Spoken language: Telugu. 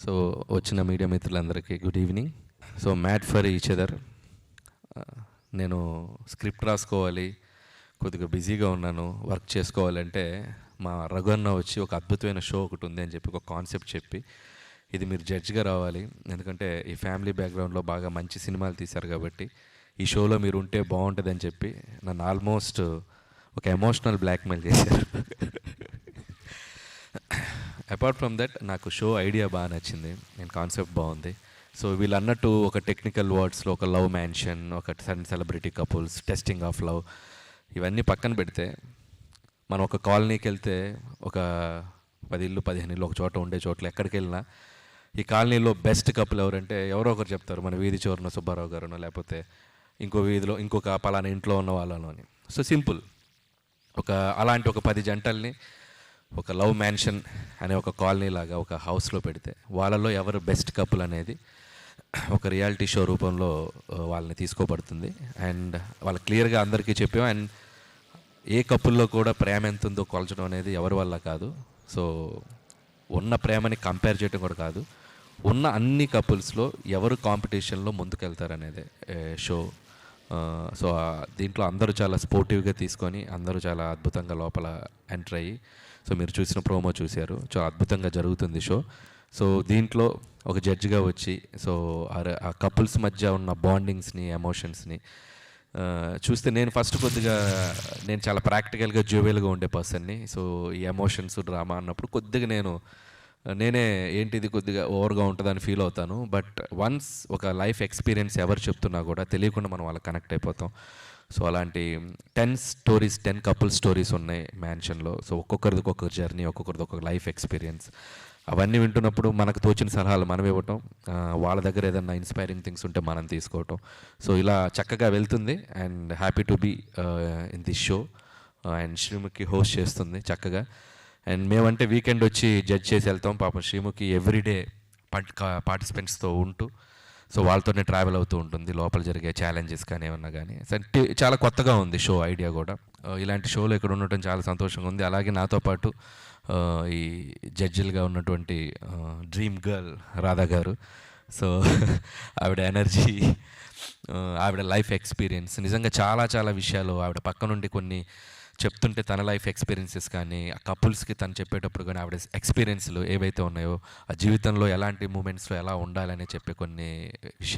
సో వచ్చిన మీడియా మిత్రులందరికీ good evening. So mad for each other. నేను స్క్రిప్ట్ రాసుకోవాలి, కొద్దిగా బిజీగా ఉన్నాను, వర్క్ చేసుకోవాలంటే మా రఘున్న వచ్చి ఒక అద్భుతమైన షో ఒకటి ఉంది అని చెప్పి ఒక కాన్సెప్ట్ చెప్పి, ఇది మీరు జడ్జ్గా రావాలి, ఎందుకంటే ఈ ఫ్యామిలీ బ్యాక్గ్రౌండ్లో బాగా మంచి సినిమాలు తీశారు కాబట్టి ఈ షోలో మీరు ఉంటే బాగుంటుందని చెప్పి నన్ను ఆల్మోస్ట్ ఒక ఎమోషనల్ బ్లాక్మెయిల్ చేశారు. అపార్ట్ ఫ్రమ్ దట్ నాకు షో ఐడియా బాగా నచ్చింది, నేను కాన్సెప్ట్ బాగుంది. సో వీళ్ళు అన్నట్టు ఒక టెక్నికల్ వర్డ్స్లో ఒక లవ్ మ్యాన్షన్, ఒక సన్ celebrity couples, testing of love, ఇవన్నీ పక్కన పెడితే మనం ఒక కాలనీకి వెళ్తే ఒక 10 ఇల్లు 15 ఇల్లు ఒక చోట ఉండే చోట్ల ఎక్కడికి వెళ్ళినా ఈ కాలనీలో బెస్ట్ కపుల్ ఎవరంటే ఎవరో ఒకరు చెప్తారు, మన వీధి చివరన సుబ్బారావు గారునో లేకపోతే ఇంకో వీధిలో ఇంకొక పలానా ఇంట్లో ఉన్న వాళ్ళను అని. సో సింపుల్, అలాంటి ఒక 10 జంటల్ని ఒక లవ్ మ్యాన్షన్ అనే ఒక కాలనీ లాగా ఒక హౌస్లో పెడితే వాళ్ళలో ఎవరు బెస్ట్ కపుల్ అనేది ఒక రియాలిటీ షో రూపంలో వాళ్ళని తీసుకోబడుతుంది. అండ్ వాళ్ళు క్లియర్గా అందరికీ చెప్పాం. అండ్ ఏ కపుల్లో కూడా ప్రేమ ఎంత ఉందో కొలచడం అనేది ఎవరి వల్ల కాదు. సో ఉన్న ప్రేమని కంపేర్ చేయడం కూడా కాదు, ఉన్న అన్ని కపుల్స్లో ఎవరు కాంపిటీషన్లో ముందుకెళ్తారనేదే షో. సో దీంట్లో అందరూ చాలా స్పోర్టివ్గా తీసుకొని అందరూ చాలా అద్భుతంగా లోపల ఎంటర్ అయ్యి, సో మీరు చూసిన ప్రోమో చూశారు, చాలా అద్భుతంగా జరుగుతుంది షో. సో దీంట్లో ఒక జడ్జిగా వచ్చి సో ఆ కపుల్స్ మధ్య ఉన్న బాండింగ్స్ని, ఎమోషన్స్ని చూస్తే నేను ఫస్ట్ నేను చాలా ప్రాక్టికల్గా జ్యూవెల్గా ఉండే పర్సన్ని. సో ఈ ఎమోషన్స్ డ్రామా అన్నప్పుడు కొద్దిగా నేనే ఏంటిది కొద్దిగా ఓవర్గా ఉంటుందని ఫీల్ అవుతాను. బట్ వన్స్ ఒక లైఫ్ ఎక్స్పీరియన్స్ ఎవరు చెప్తున్నా కూడా తెలియకుండా మనం వాళ్ళకి కనెక్ట్ అయిపోతాం. సో అలాంటి 10 కపుల్ స్టోరీస్ ఉన్నాయి మ్యాన్షన్లో. సో ఒక్కొక్కరిది ఒక్కొక్క జర్నీ, ఒక్కొక్కరిది ఒక్కొక్క లైఫ్ ఎక్స్పీరియన్స్. అవన్నీ వింటున్నప్పుడు మనకు తోచిన సలహాలు మనం ఇవ్వటం, వాళ్ళ దగ్గర ఏదన్నా ఇన్స్పైరింగ్ థింగ్స్ ఉంటే మనం తీసుకోవటం. సో ఇలా చక్కగా వెళ్తుంది. And happy to be in this show. And Sreemukhi host చేస్తుంది చక్కగా. అండ్ మేమంటే వీకెండ్ వచ్చి జడ్జ్ చేసి వెళ్తాం. పాపం శ్రీముఖి ఎవ్రీడే పార్టిసిపెంట్స్తో ఉంటూ సో వాళ్ళతోనే ట్రావెల్ అవుతూ ఉంటుంది, లోపల జరిగే ఛాలెంజెస్ కానీ ఏమన్నా కానీ. చాలా కొత్తగా ఉంది షో ఐడియా కూడా. ఇలాంటి షోలో ఇక్కడ ఉండటం చాలా సంతోషంగా ఉంది. అలాగే నాతో పాటు ఈ జడ్జిలుగా ఉన్నటువంటి డ్రీమ్ గర్ల్ రాధా గారు. సో ఆవిడ ఎనర్జీ, ఆవిడ లైఫ్ ఎక్స్పీరియన్స్, నిజంగా చాలా చాలా విషయాలు ఆవిడ పక్క నుండి కొన్ని చెప్తుంటే తన లైఫ్ ఎక్స్పీరియన్సెస్ కానీ, ఆ కపుల్స్కి తను చెప్పేటప్పుడు కానీ ఆవిడ ఎక్స్పీరియన్స్లు ఏవైతే ఉన్నాయో, ఆ జీవితంలో ఎలాంటి మూమెంట్స్లో ఎలా ఉండాలని చెప్పే కొన్ని విషయాలు